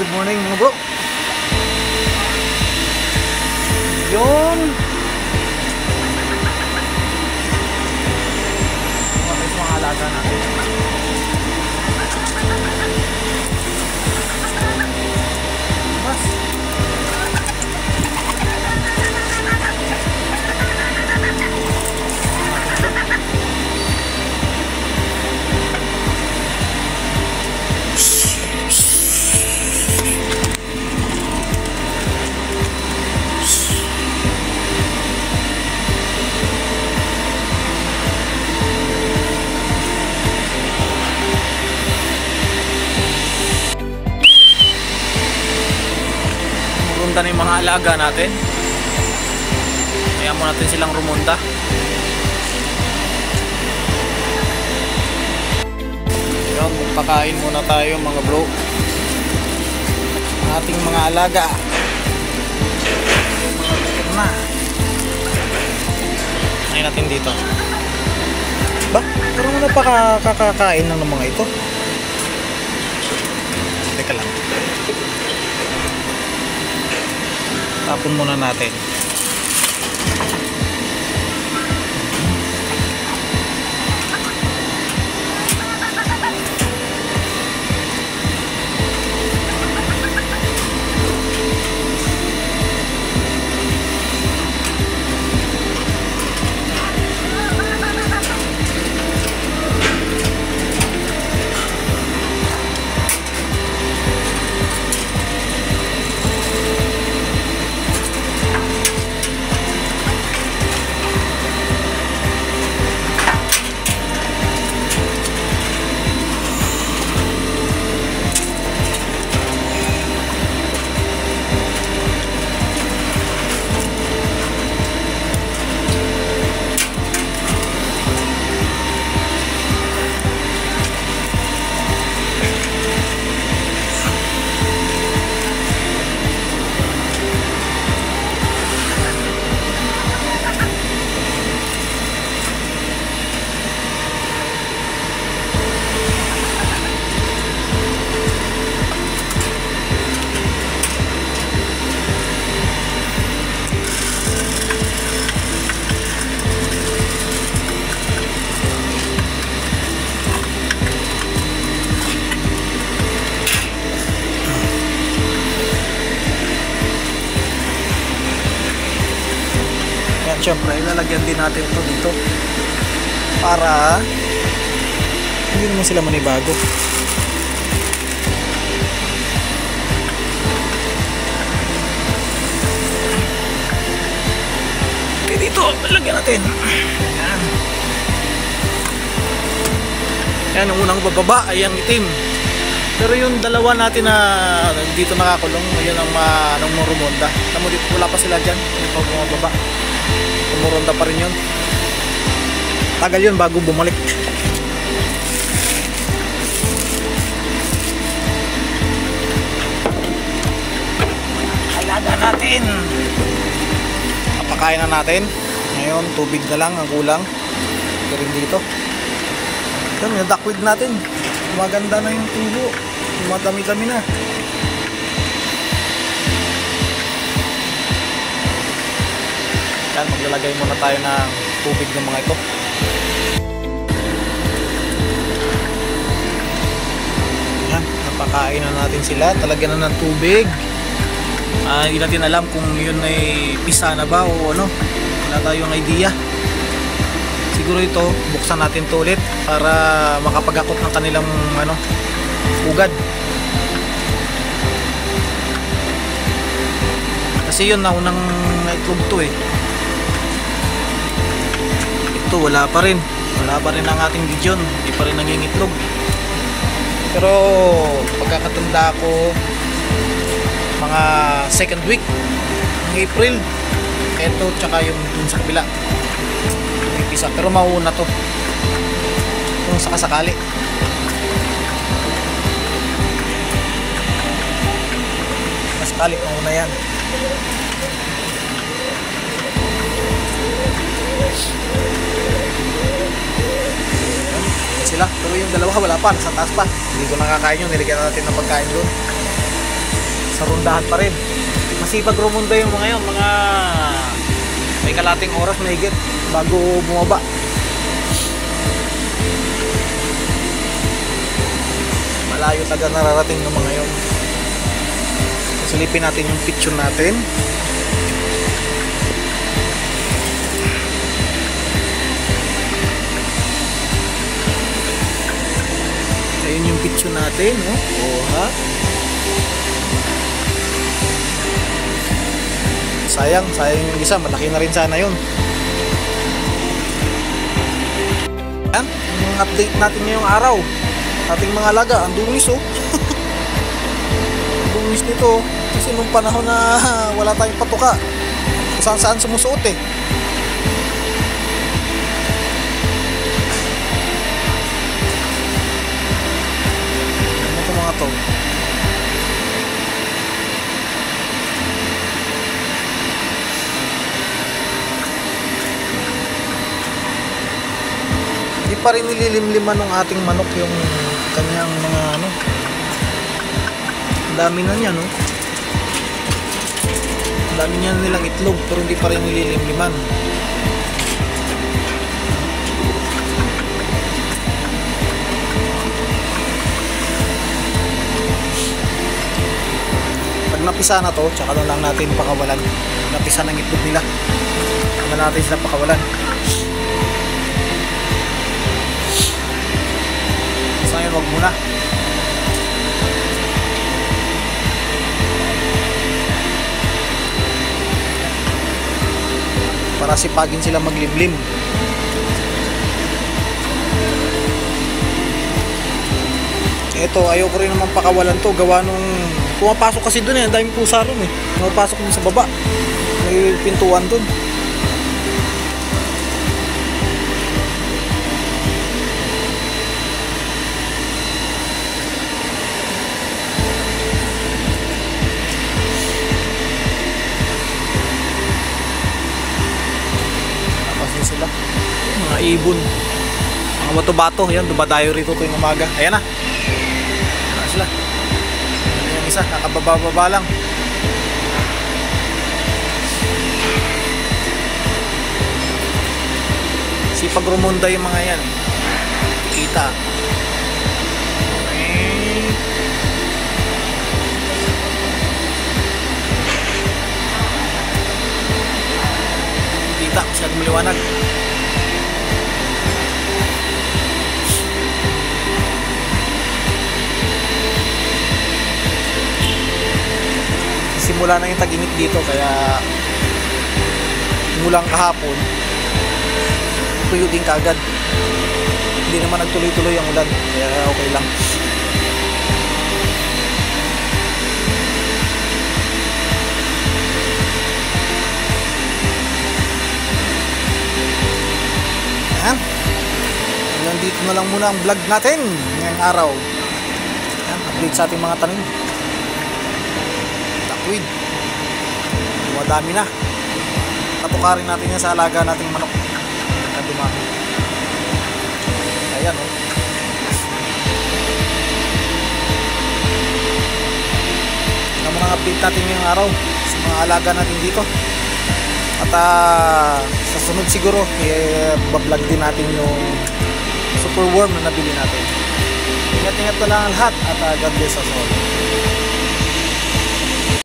good morning mga bro. Yun. Mga alaga natin. Mas. Rumunta na yung mga alaga natin. Kaya mo natin silang rumunta. Yan, magpakain muna tayo mga bro. Ang ating mga alaga. Mga gutom na. Ngayon natin dito. Ba? Parang wala pa kakakain ng mga ito. Teka lang. Tapon muna natin. Siyempre, ilalagyan din natin ito dito para hindi naman sila manibago. Okay, dito, ilalagyan natin. Ayan. Ayan, ang unang bababa ay ang itim. Pero yung dalawa natin na dito nakakulong, yun ang rumonda. Tamo dito, wala pa sila dyan. Yung pag bumababa. Umuronda pa rin yun. Tagal yun bago bumalik. Alaga natin. Napakain na natin. Ngayon tubig na lang ang kulang. Ito rin dito. Yan, yung duckweed natin. Maganda na yung tubo. Madami-dami na. Yan, maglalagay muna tayo ng tubig ng mga ito. Yan, napakain na natin sila. Talagyan na ng tubig. Hindi natin alam kung yun ay pisa na ba o ano. Wala tayong idea. Siguro ito, buksan natin ito ulit para makapagakot ng kanilang ugad. Kasi yun, naunang naitlog to eh. Ito wala pa rin ang ating gideon, hindi pa rin nangingitlog. Pero pagkakatanda ko, mga second week ng April, eto tsaka yung dun sa kabila may pisa, pero mauuna to kung sakasakali. Sakali mauna yan. Sila, pero yung dalawa wala pa, nasa taas pa. Hindi ko nakakain yun, nilagyan natin ng pagkain doon. nasa rundahan pa rin. Masipag rumunda yung mga yun, mga may kalating oras na higit bago bumaba. Malayo taga nararating ng mga yun. Silipin natin yung picture natin. Ayun yung picture natin, no? Oh, ha? Sayang yung isa, malaki na rin sana yun. Yan, yung update natin ngayong araw. Ating mga alaga, ang dungis oh. Ang dungis nito oh. Kasi nung panahon na wala tayong patuka, kung saan saan sumusuot eh. Ano ito mga to? Hindi pa rin nililimliman ng ating manok yung kanyang mga ano. Ang dami na niya no. Ang dami niya nilang itlog pero hindi pa rin nililimliman. Pag napisa na to, tsaka na lang natin pakawalan. Napisa ng itlog nila, tsaka na natin sila pakawalan. So ngayon wag muna. Para sipagin sila maglimlim. Ito, ayoko rin naman pakawalan to. Gawa nung pumapasok kasi dun eh. Ang daming pusa ron eh. Pumapasok dun sa baba. May pintuan dun. Sila mga ibon, mga bato-bato yan, dumadayo rito tuwing umaga. Ayan na, ayan sila. Yung isa nakababa-baba lang. Sipag rumunda yung mga yan, kita. Kita masyadong maliwanag. Simula na yung tag-init dito kaya mulang kahapon tuyo din kagad. Hindi naman nagtuloy-tuloy ang ulan kaya okay lang. Ayan, nandito na lang muna ang vlog natin ngayong araw. Ayan, update sa ating mga tanim. Takwid, dumadami na. Katukarin natin yan sa alaga nating manok na dumami. Ayan o. Ayan ang update natin ngayong araw sa mga alaga natin dito. At sa sunod siguro bablog din natin yung super worm na nabili natin. Ingat-ingat na lang lahat at God bless us all.